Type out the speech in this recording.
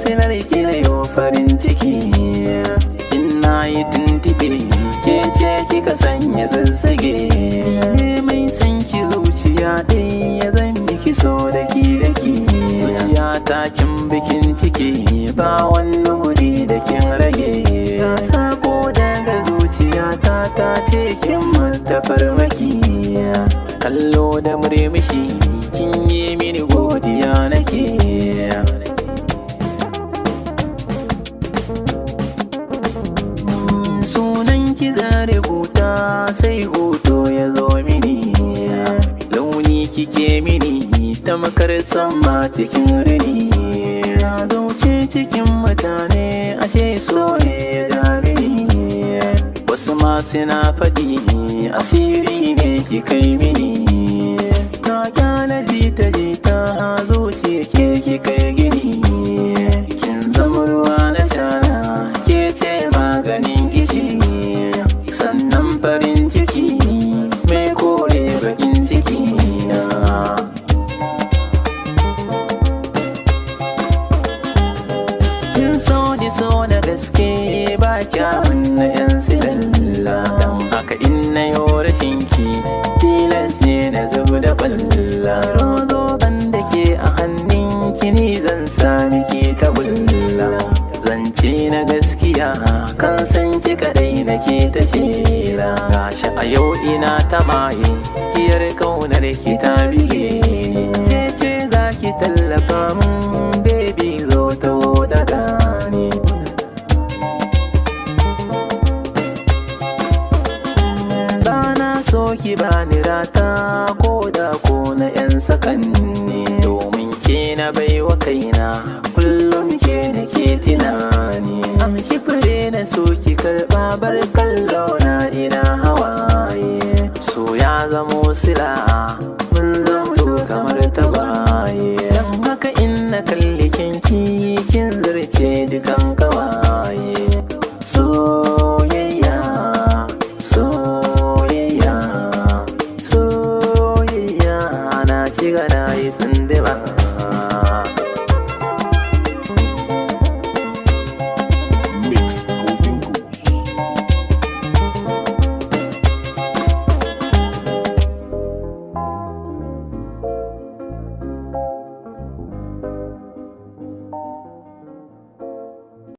silar ki na yau farin ciki. Ina yi tuntuɓe ke ce kika sanya zazzage. Mai san ki zuciya ɗaya zan miki so daki. Zuciya ta kin bikin ciki ba wani guri da kin rage. Ta sako daga zuciya ta ce kin mata farmaki. Kallo da murmushi kin yi mini godiya nake. Sunan ki zan rubuta sai hoto ya zo mini. Launi kike mini tamkar sama cikin rini. Na zauce cikin mutane ashe so ne ya zamini. Wasu ma suna faɗi asiri ne ki kai mini. Na kyala jita zuciya ke ki kai gini. Kin zama ruwa na sha ke ce maganin gishi. Sannan farin ciki mai kore bakin ciki na. Kin so ni so na gaske ba kyawun na yan silalla. Don haka in na yo rashin ki tilas ne na zuba da balla. Rozo ban da ke a hannun ki ni zan sami ki ta bulla. Zance na gaskiya kan san ki kadai nake ta shela. Gashi a yau ina ta maye kiyar kaunar ki ta bige ni. Ke ce za ki tallafa min baby zo ta wadata ni. Bana so ki bani rata ko da ko na yan sakanni. Domin ke na baiwa kaina kullum ke nake tunani. Amshi fure na so ki karɓa bar kallo na ina hawaye. So ya zamo sila mun zamto kamar taba.